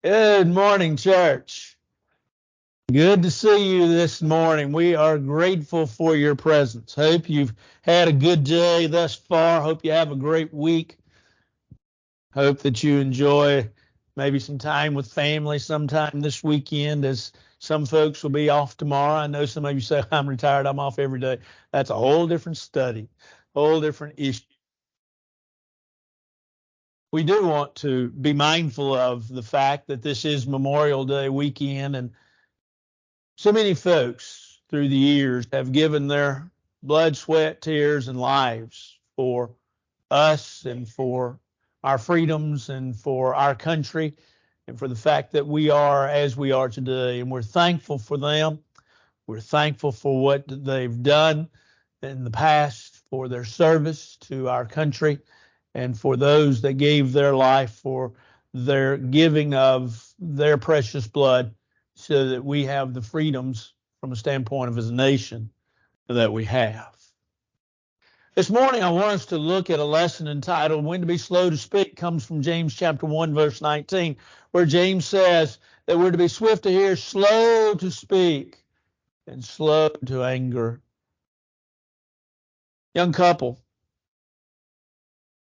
Good morning, church. Good to see you this morning. We are grateful for your presence. Hope you've had a good day thus far. Hope you have a great week. Hope that you enjoy maybe some time with family sometime this weekend, as some folks will be off tomorrow. I know some of you say, I'm retired, I'm off every day. That's a whole different study, whole different issue. We do want to be mindful of the fact that this is Memorial Day weekend, and so many folks through the years have given their blood, sweat, tears, and lives for us and for our freedoms and for our country and for the fact that we are as we are today. And we're thankful for them. We're thankful for what they've done in the past, for their service to our country, and for those that gave their life for their giving of their precious blood so that we have the freedoms from a standpoint of as a nation that we have. This morning, I want us to look at a lesson entitled When to Be Slow to Speak. It comes from James chapter 1, verse 19, where James says that we're to be swift to hear, slow to speak, and slow to anger. Young couple,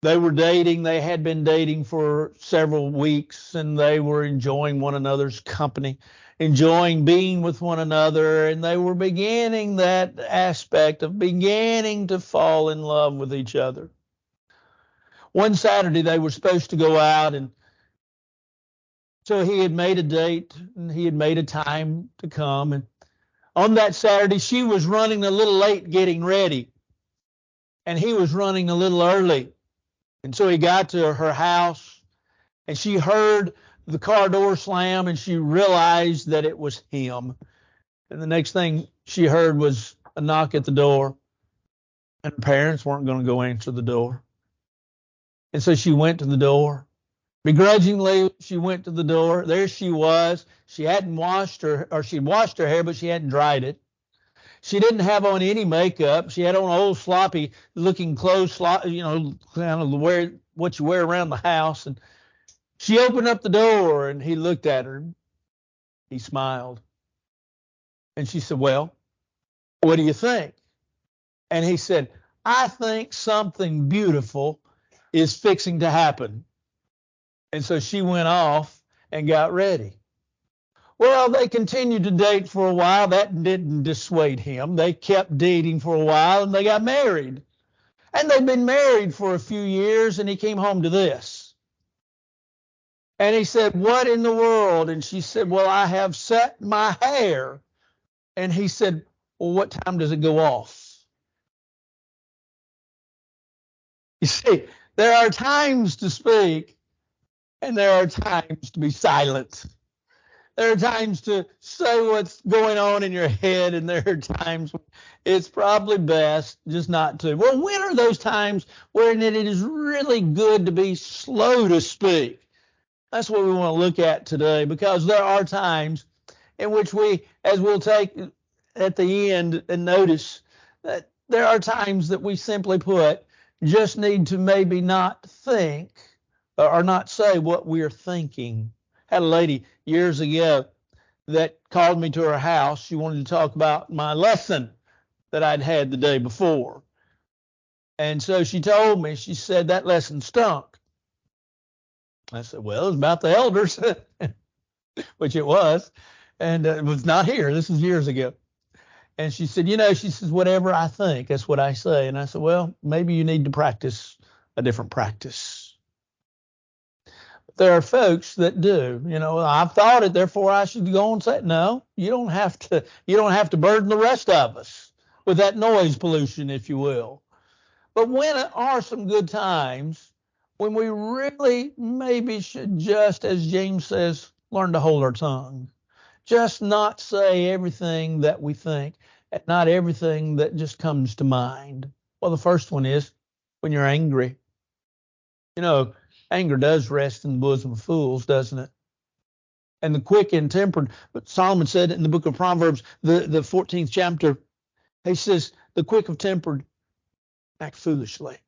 they were dating. They had been dating for several weeks, and they were enjoying one another's company, enjoying being with one another, and they were beginning that aspect of beginning to fall in love with each other. One Saturday, they were supposed to go out, and so he had made a date, and he had made a time to come. And on that Saturday, she was running a little late getting ready, and he was running a little early. And so he got to her house, and she heard the car door slam, and she realized that it was him. And the next thing she heard was a knock at the door, and her parents weren't going to go answer the door. And so she went to the door. Begrudgingly, she went to the door. There she was. She hadn't washed her, or she'd washed her hair, but she hadn't dried it. She didn't have on any makeup. She had on old sloppy looking clothes, kind of what you wear around the house. And she opened up the door, and he looked at her. He smiled. And she said, well, what do you think? And he said, I think something beautiful is fixing to happen. And so she went off and got ready. Well, they continued to date for a while. That didn't dissuade him. They kept dating for a while, and they got married. And they'd been married for a few years, and he came home to this. And he said, what in the world? And she said, well, I have set my hair. And he said, well, what time does it go off? You see, there are times to speak, and there are times to be silent. There are times to say what's going on in your head, and there are times when it's probably best just not to. Well, when are those times when it is really good to be slow to speak? That's what we want to look at today, because there are times in which we, as we'll take at the end and notice, that there are times that we simply put just need to maybe not think or not say what we're thinking. Had a lady years ago that called me to her house. She wanted to talk about my lesson that I'd had the day before. And so she told me, she said, that lesson stunk. I said, well, it was about the elders, which it was. And it was not here. This was years ago. And she said, she says, whatever I think, that's what I say. And I said, well, maybe you need to practice a different practice. There are folks that do, I've thought it, therefore I should go and say it. No, you don't have to burden the rest of us with that noise pollution, if you will. But when are some good times when we really maybe should just, as James says, learn to hold our tongue, just not say everything that we think and not everything that just comes to mind? Well, the first one is when you're angry. Anger does rest in the bosom of fools, doesn't it? And the quick and tempered, but Solomon said in the book of Proverbs, the 14th chapter, he says, the quick of tempered act foolishly.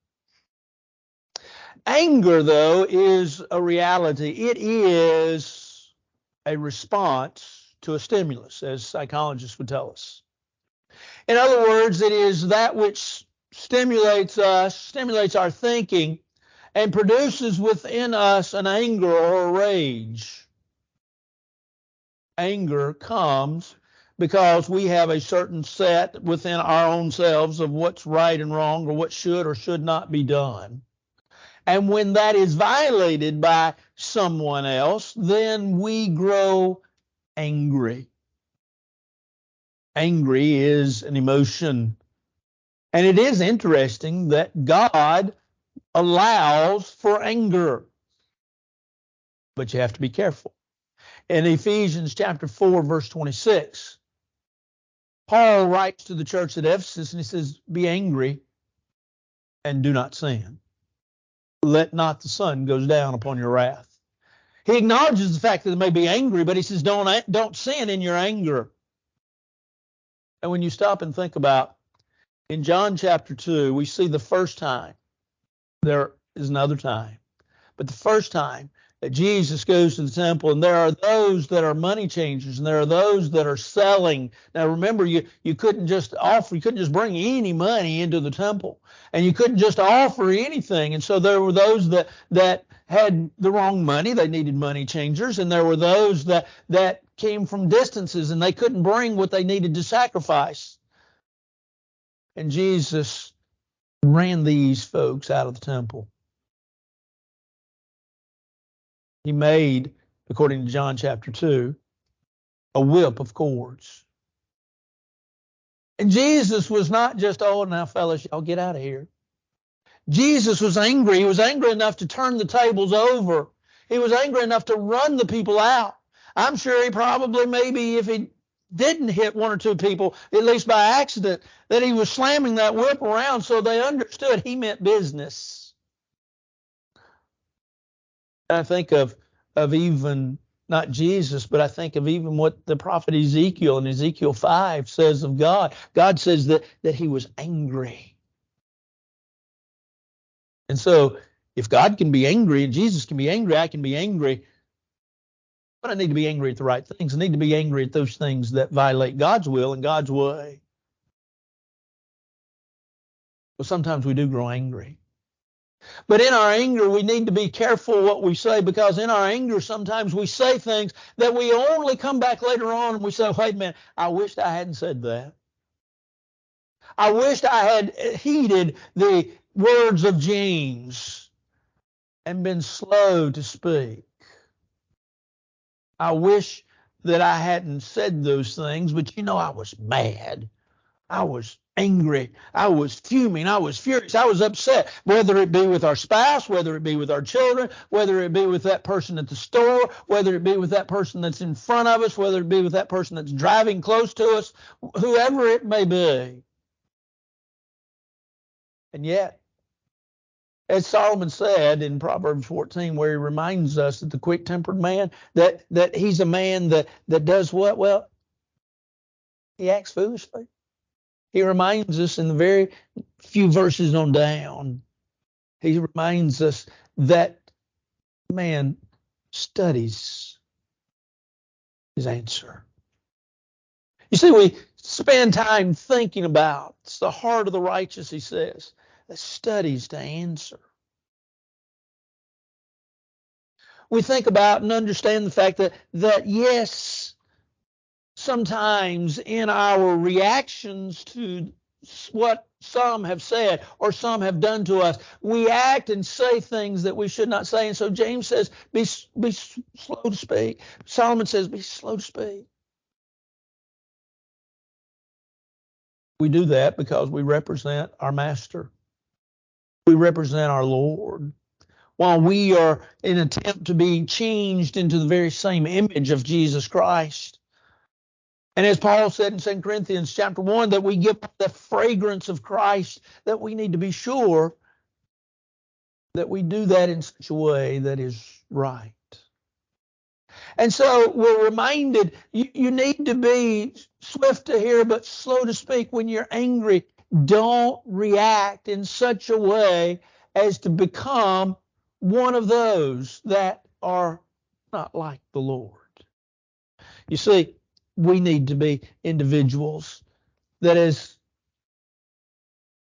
Anger, though, is a reality. It is a response to a stimulus, as psychologists would tell us. In other words, it is that which stimulates us, stimulates our thinking, and produces within us an anger or a rage. Anger comes because we have a certain set within our own selves of what's right and wrong, or what should or should not be done. And when that is violated by someone else, then we grow angry. Angry is an emotion. And it is interesting that God allows for anger. But you have to be careful. In Ephesians chapter 4, verse 26, Paul writes to the church at Ephesus and he says, be angry and do not sin. Let not the sun go down upon your wrath. He acknowledges the fact that they may be angry, but he says, don't sin in your anger. And when you stop and think about, in John chapter 2, we see the first time, there is another time, but the first time that Jesus goes to the temple, and there are those that are money changers, and there are those that are selling. Now remember, you couldn't just bring any money into the temple, and you couldn't just offer anything. And so there were those that had the wrong money, they needed money changers, and there were those that came from distances and they couldn't bring what they needed to sacrifice. And Jesus ran these folks out of the temple. He made, according to John chapter 2, a whip of cords. And Jesus was not just, oh, now fellas, y'all get out of here. Jesus was angry. He was angry enough to turn the tables over. He was angry enough to run the people out. I'm sure he probably, maybe if he didn't hit one or two people, at least by accident, that he was slamming that whip around so they understood he meant business. I think of even not Jesus, but I think of even what the prophet Ezekiel in Ezekiel 5 says of God. God says that he was angry. And so if God can be angry and Jesus can be angry, I can be angry. But I need to be angry at the right things. I need to be angry at those things that violate God's will and God's way. Well, sometimes we do grow angry. But in our anger, we need to be careful what we say, because in our anger, sometimes we say things that we only come back later on and we say, wait a minute, I wished I hadn't said that. I wished I had heeded the words of James and been slow to speak. I wish that I hadn't said those things, but I was mad. I was angry. I was fuming. I was furious. I was upset, whether it be with our spouse, whether it be with our children, whether it be with that person at the store, whether it be with that person that's in front of us, whether it be with that person that's driving close to us, whoever it may be. And yet, as Solomon said in Proverbs 14, where he reminds us that the quick-tempered man, that he's a man that does what? Well, he acts foolishly. He reminds us in the very few verses on down, he reminds us that man studies his answer. You see, we spend time thinking about, it's the heart of the righteous, he says, that studies to answer. We think about and understand the fact that yes, sometimes in our reactions to what some have said or some have done to us, we act and say things that we should not say. And so James says, be slow to speak. Solomon says, be slow to speak. We do that because we represent our master. We represent our Lord. While we are in an attempt to be changed into the very same image of Jesus Christ. And as Paul said in 2 Corinthians chapter 1, that we give the fragrance of Christ, that we need to be sure that we do that in such a way that is right. And so we're reminded, you need to be swift to hear but slow to speak when you're angry. Don't react in such a way as to become one of those that are not like the Lord. You see, we need to be individuals that, as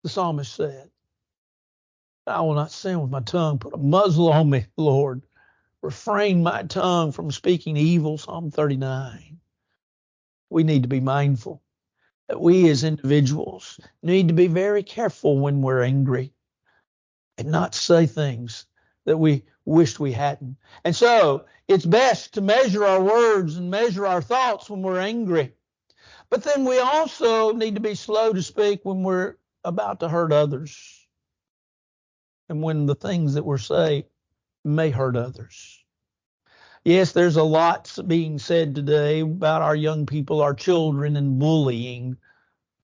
the psalmist said, I will not sin with my tongue. Put a muzzle on me, Lord. Refrain my tongue from speaking evil, Psalm 39. We need to be mindful that we as individuals need to be very careful when we're angry and not say things that we wished we hadn't. And so it's best to measure our words and measure our thoughts when we're angry. But then we also need to be slow to speak when we're about to hurt others and when the things that we're saying may hurt others. Yes, there's a lot being said today about our young people, our children, and bullying.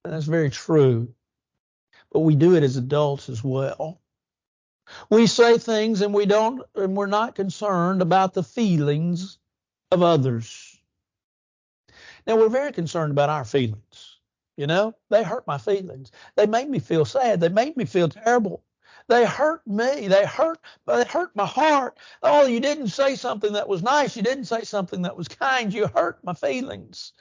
And that's very true. But we do it as adults as well. We say things and we're not concerned about the feelings of others. Now, we're very concerned about our feelings. You know, they hurt my feelings. They make me feel sad. They make me feel terrible. They hurt me. They hurt my heart. Oh, you didn't say something that was nice. You didn't say something that was kind. You hurt my feelings.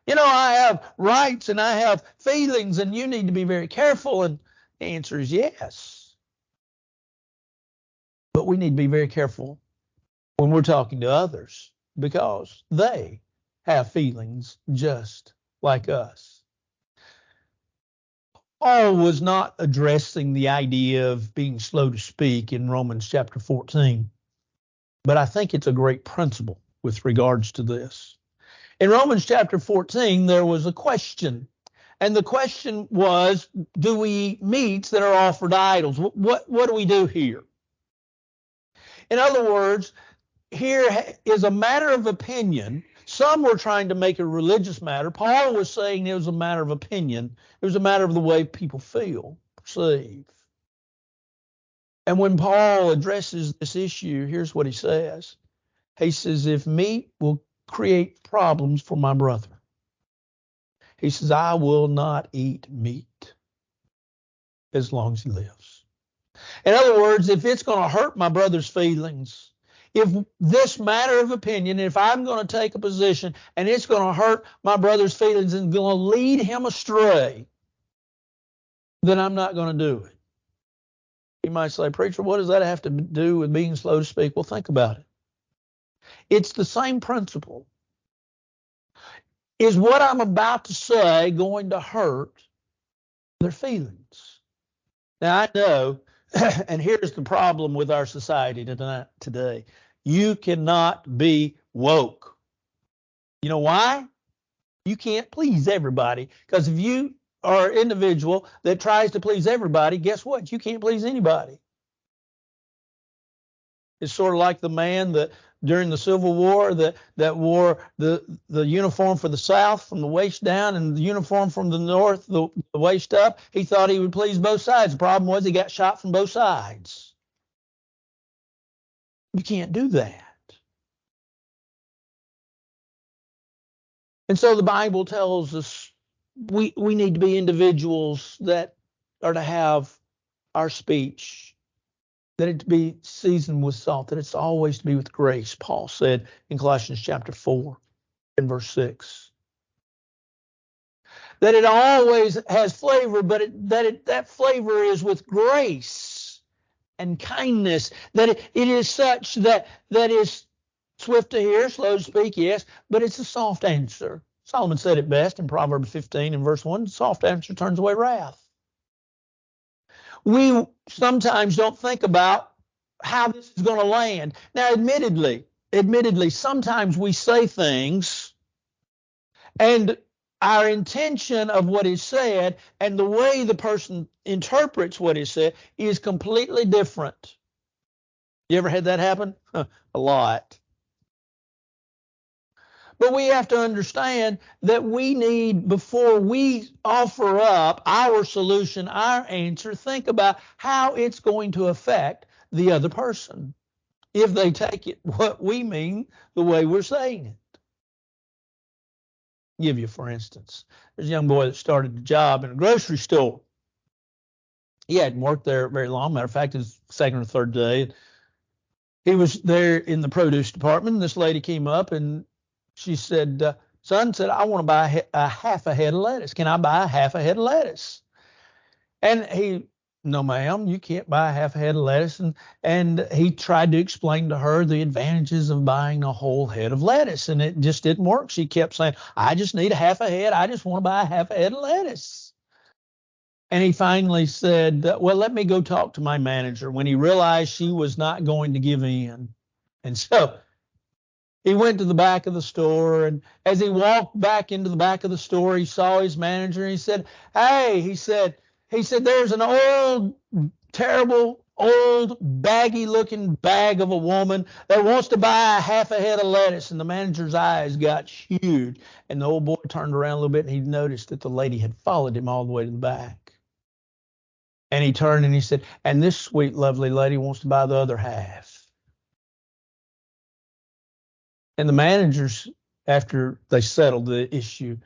You know, I have rights and I have feelings, and you need to be very careful. And the answer is yes. But we need to be very careful when we're talking to others because they have feelings just like us. Paul was not addressing the idea of being slow to speak in Romans chapter 14, but I think it's a great principle with regards to this. In Romans chapter 14, there was a question, and the question was, do we eat meats that are offered idols? What do we do here? In other words, here is a matter of opinion. Some were trying to make it a religious matter. Paul was saying it was a matter of opinion. It was a matter of the way people feel, perceive. And when Paul addresses this issue, here's what he says. He says, if meat will create problems for my brother, he says, I will not eat meat as long as he lives. In other words, if it's going to hurt my brother's feelings, if this matter of opinion, if I'm going to take a position and it's going to hurt my brother's feelings and going to lead him astray, then I'm not going to do it. You might say, preacher, what does that have to do with being slow to speak? Well, think about it. It's the same principle. Is what I'm about to say going to hurt their feelings? Now, I know, and here's the problem with our society today. You cannot be woke. You know why? You can't please everybody. Because if you are an individual that tries to please everybody, guess what? You can't please anybody. It's sort of like the man that during the Civil War that wore the uniform for the South from the waist down and the uniform from the North, the waist up. He thought he would please both sides. The problem was he got shot from both sides. You can't do that. And so the Bible tells us we need to be individuals that are to have our speech, that it to be seasoned with salt, that it's always to be with grace, Paul said in Colossians chapter 4 and verse 6. That it always has flavor, but that flavor is with grace and kindness, that it is such that is swift to hear, slow to speak, yes, but it's a soft answer. Solomon said it best in Proverbs 15 and verse 1, soft answer turns away wrath. We sometimes don't think about how this is going to land. Now, admittedly, sometimes we say things and our intention of what is said and the way the person interprets what is said is completely different. You ever had that happen? A lot. But we have to understand that we need, before we offer up our solution, our answer, think about how it's going to affect the other person if they take it what we mean the way we're saying it. I'll give you, for instance, there's a young boy that started a job in a grocery store. He hadn't worked there very long. Matter of fact, his second or third day. He was there in the produce department. And this lady came up and She said, son said, I want to buy a half a head of lettuce. Can I buy a half a head of lettuce? And he, no, ma'am, you can't buy a half a head of lettuce. And he tried to explain to her the advantages of buying a whole head of lettuce. And it just didn't work. She kept saying, I just need a half a head. I just want to buy a half a head of lettuce. And he finally said, well, let me go talk to my manager, when he realized she was not going to give in. And so he went to the back of the store, and as he walked back into the back of the store, he saw his manager, and he said, hey, he said, there's an old, terrible, old, baggy-looking bag of a woman that wants to buy a half a head of lettuce. And the manager's eyes got huge, and the old boy turned around a little bit, and he noticed that the lady had followed him all the way to the back. And he turned and he said, and this sweet, lovely lady wants to buy the other half. And the managers, after they settled the issue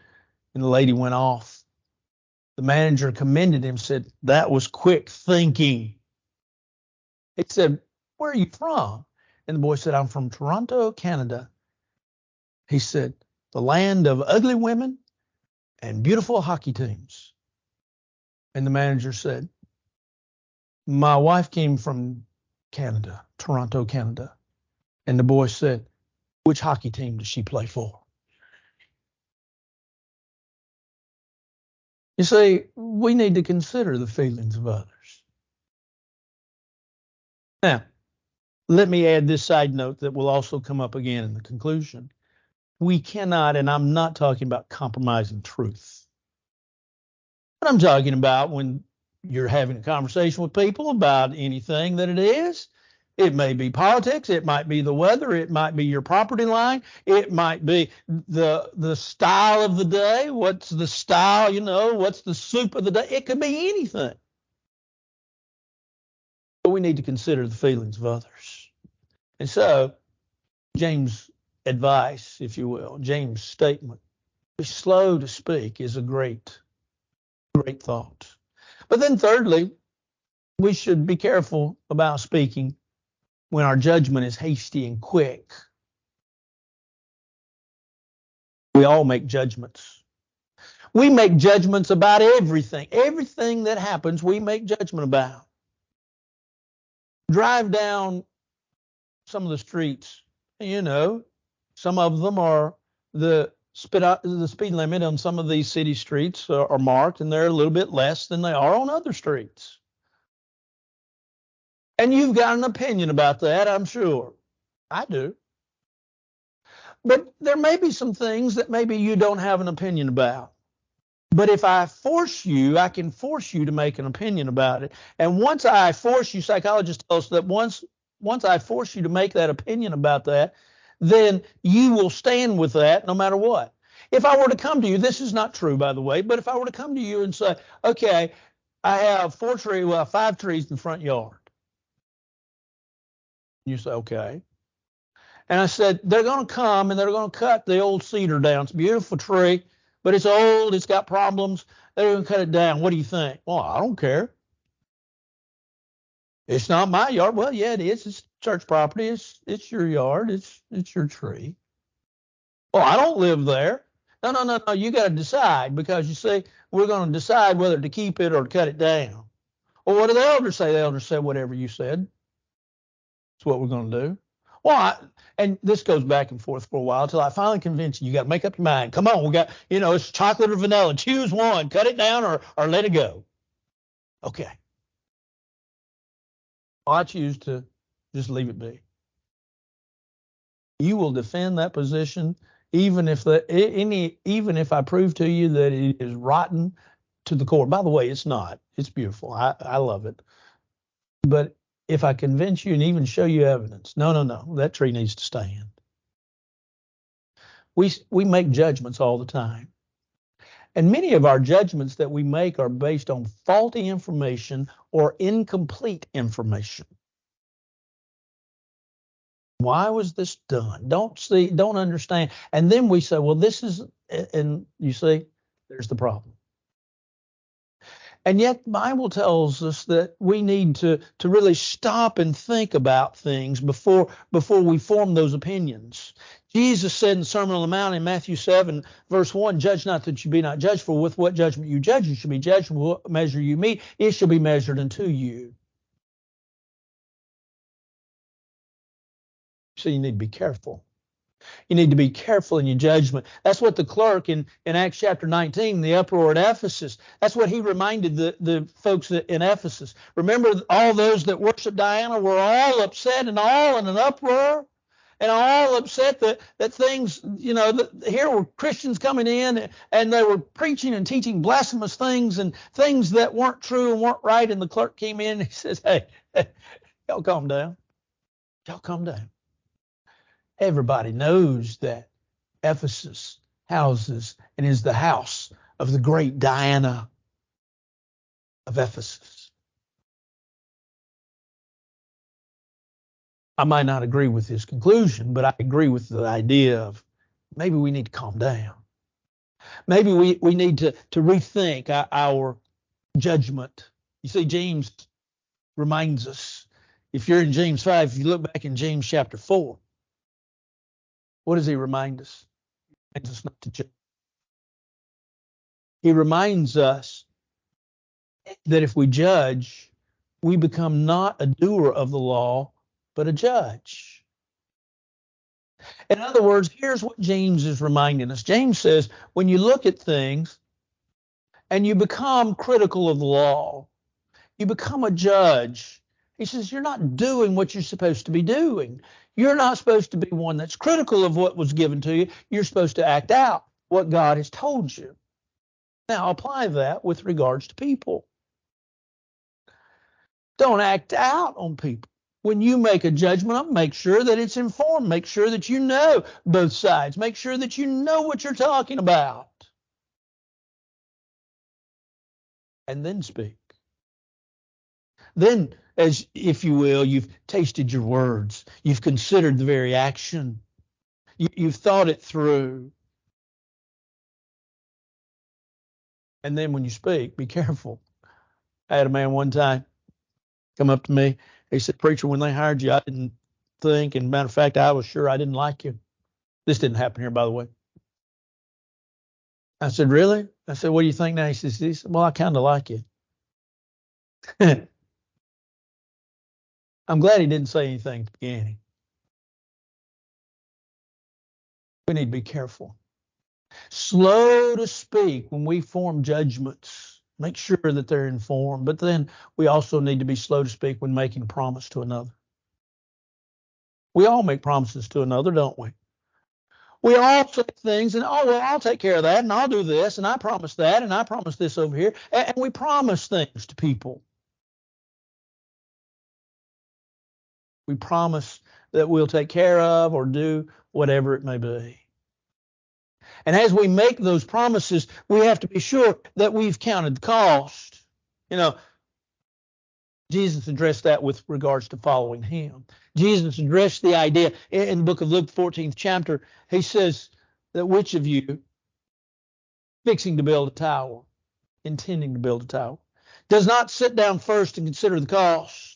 and the lady went off, the manager commended him, said, that was quick thinking. He said, where are you from? And the boy said, I'm from Toronto, Canada. He said, the land of ugly women and beautiful hockey teams. And the manager said, my wife came from Canada, Toronto, Canada. And the boy said, which hockey team does she play for? You see, we need to consider the feelings of others. Now, let me add this side note that will also come up again in the conclusion. We cannot, and I'm not talking about compromising truth, but I'm talking about when you're having a conversation with people about anything that it is. It may be politics, it might be the weather, it might be your property line, it might be the style of the day. What's the style, what's the soup of the day? It could be anything. But we need to consider the feelings of others. And so, James' advice, if you will, James' statement, be slow to speak, is a great thought. But then thirdly, we should be careful about speaking when our judgment is hasty and quick. We all make judgments. We make judgments about everything. Everything that happens, we make judgment about. Drive down some of the streets, some of them are the speed limit on some of these city streets are marked, and they're a little bit less than they are on other streets. And you've got an opinion about that, I'm sure. I do. But there may be some things that maybe you don't have an opinion about. But if I can force you to make an opinion about it. And once I force you, psychologists tell us that once I force you to make that opinion about that, then you will stand with that no matter what. If I were to come to you, this is not true, by the way, but if I were to come to you and say, okay, I have 5 trees in the front yard. You say, okay. And I said, they're going to come and they're going to cut the old cedar down. It's a beautiful tree, but it's old. It's got problems. They're going to cut it down. What do you think? Well, I don't care. It's not my yard. Well, yeah, it is. It's church property. It's your yard. It's your tree. Well, I don't live there. No. You got to decide, because you see, we're going to decide whether to keep it or to cut it down. Well, what do the elders say? The elders say whatever you said. That's what we're going to do. Well, and this goes back and forth for a while until I finally convince you. You got to make up your mind. Come on, we got, it's chocolate or vanilla. Choose one. Cut it down or let it go. Okay. Well, I choose to just leave it be. You will defend that position even if I prove to you that it is rotten to the core. By the way, it's not. It's beautiful. I love it. But if I convince you and even show you evidence, no, that tree needs to stand. We make judgments all the time. And many of our judgments that we make are based on faulty information or incomplete information. Why was this done? Don't understand. And then we say, well, this is, and you see, there's the problem. And yet the Bible tells us that we need to really stop and think about things before we form those opinions. Jesus said in the Sermon on the Mount in Matthew 7, verse 1, judge not that you be not judged, for with what judgment you judge, you shall be judged. With what measure you meet, it shall be measured unto you. So you need to be careful. You need to be careful in your judgment. That's what the clerk in Acts chapter 19, the uproar at Ephesus, that's what he reminded the folks in Ephesus. Remember, all those that worship Diana were all upset and all in an uproar and all upset that things, here were Christians coming in and they were preaching and teaching blasphemous things and things that weren't true and weren't right. And the clerk came in and he says, hey, y'all calm down. Y'all calm down. Everybody knows that Ephesus houses and is the house of the great Diana of Ephesus. I might not agree with his conclusion, but I agree with the idea of maybe we need to calm down. Maybe we need to rethink our judgment. You see, James reminds us, if you're in James 5, if you look back in James chapter 4, what does he remind us? He reminds us not to judge. He reminds us that if we judge, we become not a doer of the law, but a judge. In other words, here's what James is reminding us. James says, when you look at things and you become critical of the law, you become a judge. He says, you're not doing what you're supposed to be doing. You're not supposed to be one that's critical of what was given to you. You're supposed to act out what God has told you. Now, apply that with regards to people. Don't act out on people. When you make a judgment, make sure that it's informed. Make sure that you know both sides. Make sure that you know what you're talking about. And then speak. Then, as if you will, you've tasted your words. You've considered the very action. You've thought it through. And then when you speak, be careful. I had a man one time come up to me. He said, preacher, when they hired you, I didn't think, and matter of fact, I was sure I didn't like you. This didn't happen here, by the way. I said, really? I said, what do you think now? He said, well, I kind of like you. I'm glad he didn't say anything at the beginning. We need to be careful. Slow to speak when we form judgments. Make sure that they're informed. But then we also need to be slow to speak when making a promise to another. We all make promises to another, don't we? We all say things and, oh, well, I'll take care of that and I'll do this and I promise that and I promise this over here. And we promise things to people. We promise that we'll take care of or do whatever it may be. And as we make those promises, we have to be sure that we've counted the cost. Jesus addressed that with regards to following him. Jesus addressed the idea in the book of Luke, 14th chapter. He says that which of you, fixing to build a tower, intending to build a tower, does not sit down first and consider the cost.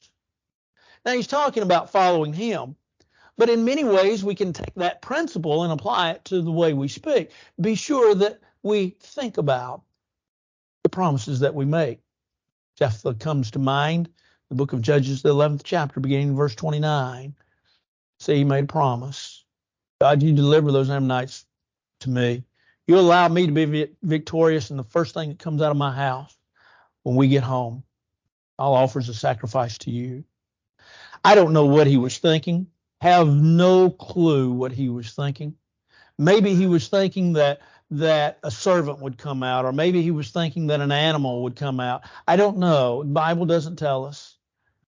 Now he's talking about following him. But in many ways, we can take that principle and apply it to the way we speak. Be sure that we think about the promises that we make. Jephthah comes to mind, the book of Judges, the 11th chapter, beginning in verse 29. See, he made a promise. God, you deliver those Ammonites to me. You allow me to be victorious, and the first thing that comes out of my house when we get home, I'll offer as a sacrifice to you. I don't know what he was thinking. Have no clue what he was thinking. Maybe he was thinking that a servant would come out, or maybe he was thinking that an animal would come out. I don't know. The Bible doesn't tell us.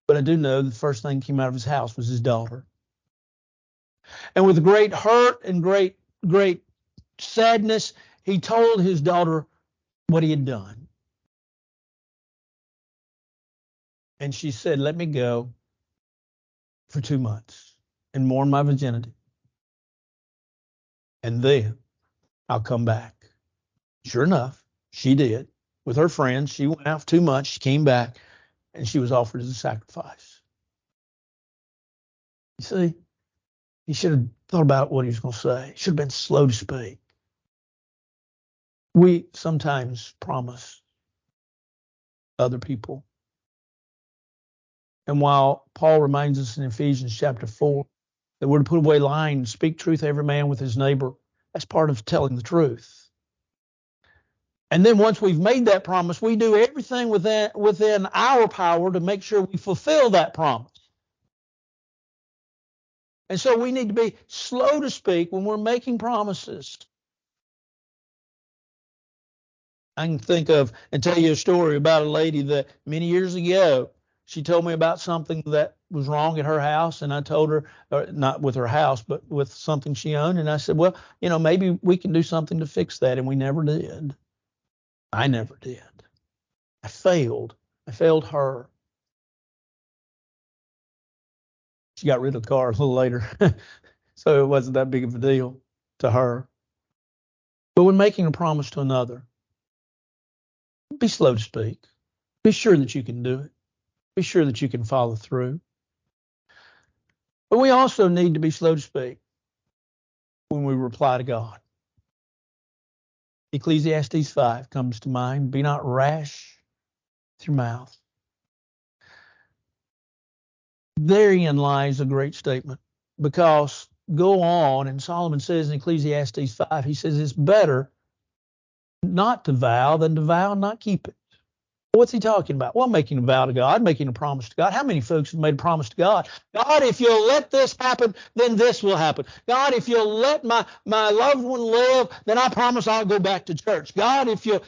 But I do know the first thing that came out of his house was his daughter. And with great hurt and great sadness, he told his daughter what he had done. And she said, let me go for 2 months and mourn my virginity. And then I'll come back. Sure enough, she did. With her friends, she went out for 2 months. She came back, and she was offered as a sacrifice. You see, he should have Thought about what he was going to say. Should have been slow to speak. We sometimes promise other people. And while Paul reminds us in Ephesians chapter 4 that we're to put away lying and speak truth every man with his neighbor, that's part of telling the truth. And then once we've made that promise, we do everything within our power to make sure we fulfill that promise. And so we need to be slow to speak when we're making promises. I can think of and tell you a story about a lady that many years ago, she told me about something that was wrong at her house. And I told her, not with her house, but with something she owned. And I said, well, maybe we can do something to fix that. And we never did. I never did. I failed. I failed her. She got rid of the car a little later. So it wasn't that big of a deal to her. But when making a promise to another, be slow to speak. Be sure that you can do it. Be sure that you can follow through. But we also need to be slow to speak when we reply to God. Ecclesiastes 5 comes to mind. Be not rash with your mouth. Therein lies a great statement, because go on, and Solomon says in Ecclesiastes 5, he says it's better not to vow than to vow and not keep it. What's he talking about? Well, making a vow to God, making a promise to God. How many folks have made a promise to God? God, if you'll let this happen, then this will happen. God, if you'll let my loved one live, then I promise I'll go back to church. God, if you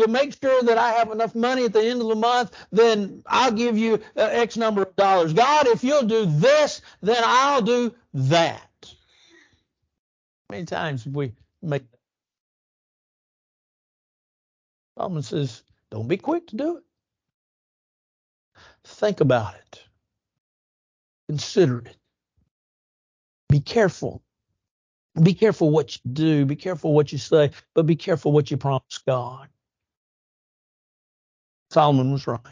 make sure that I have enough money at the end of the month, then I'll give you X number of dollars. God, if you'll do this, then I'll do that. How many times have we make that? Solomon says, don't be quick to do it. Think about it. Consider it. Be careful. Be careful what you do. Be careful what you say, but be careful what you promise God. Solomon was right.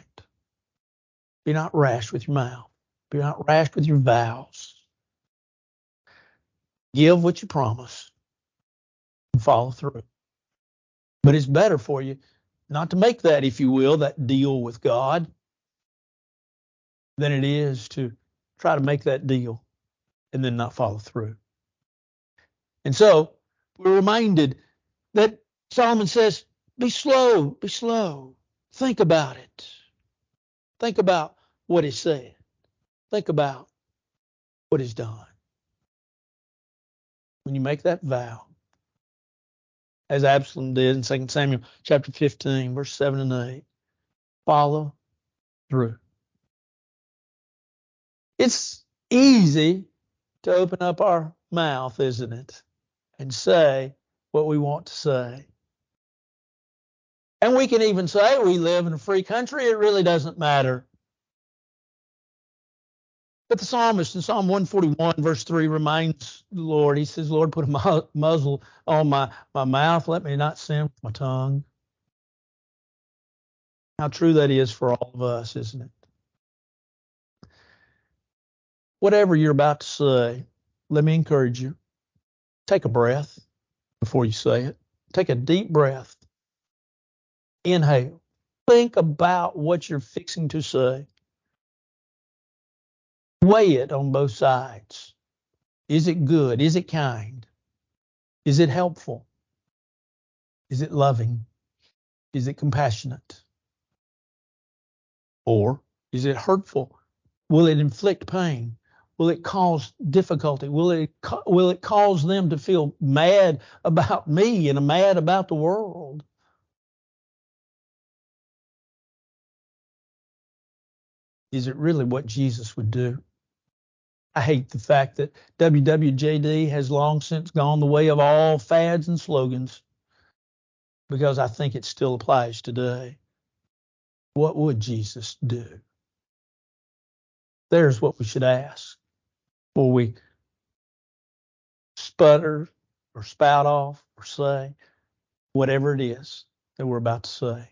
Be not rash with your mouth. Be not rash with your vows. Give what you promise and follow through. But it's better for you not to make that, if you will, that deal with God, than it is to try to make that deal and then not follow through. And so we're reminded that Solomon says, be slow, be slow. Think about it. Think about what he said. Think about what he's done. When you make that vow, as Absalom did in 2 Samuel chapter 15, verse 7 and 8, follow through. It's easy to open up our mouth, isn't it, and say what we want to say. And we can even say we live in a free country. It really doesn't matter. But the psalmist in Psalm 141, verse 3, reminds the Lord, he says, Lord, put a muzzle on my mouth. Let me not sin with my tongue. How true that is for all of us, isn't it? Whatever you're about to say, let me encourage you. Take a breath before you say it. Take a deep breath. Inhale. Think about what you're fixing to say. Weigh it on both sides. Is it good? Is it kind? Is it helpful? Is it loving? Is it compassionate? Or is it hurtful? Will it inflict pain? Will it cause difficulty? Will it cause them to feel mad about me and mad about the world? Is it really what Jesus would do? I hate the fact that WWJD has long since gone the way of all fads and slogans, because I think it still applies today. What would Jesus do? There's what we should ask before we sputter or spout off or say whatever it is that we're about to say.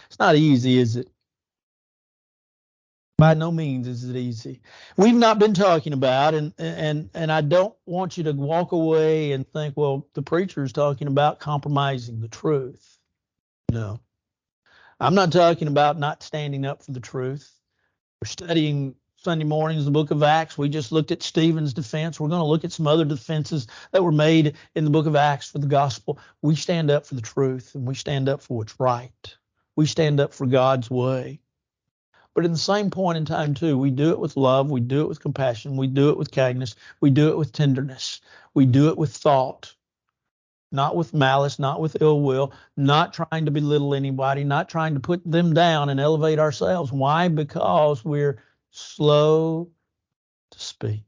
It's not easy, is it? By no means is it easy. We've not been talking about, and I don't want you to walk away and think, well, the preacher is talking about compromising the truth. No, I'm not talking about not standing up for the truth. We're studying Sunday mornings the book of Acts. We just looked at Stephen's defense. We're going to look at some other defenses that were made in the book of Acts for the gospel. We stand up for the truth, and we stand up for what's right. We stand up for God's way. But at the same point in time, too, we do it with love. We do it with compassion. We do it with kindness. We do it with tenderness. We do it with thought, not with malice, not with ill will, not trying to belittle anybody, not trying to put them down and elevate ourselves. Why? Because we're slow to speak.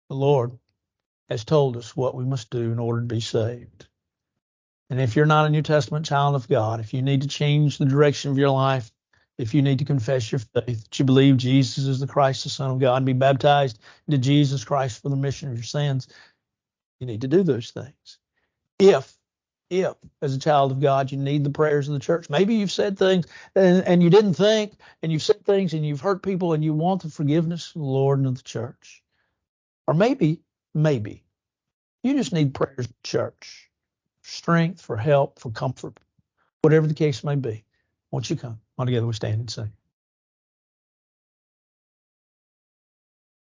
The Lord has told us what we must do in order to be saved. And if you're not a New Testament child of God, if you need to change the direction of your life, if you need to confess your faith, that you believe Jesus is the Christ, the Son of God, and be baptized into Jesus Christ for the remission of your sins, you need to do those things. If, as a child of God, you need the prayers of the church, maybe you've said things and you didn't think, and you've said things and you've hurt people and you want the forgiveness of the Lord and of the church. Or maybe, you just need prayers of the church. Strength, for help, for comfort, whatever the case may be. Won't you come? All together we stand and sing.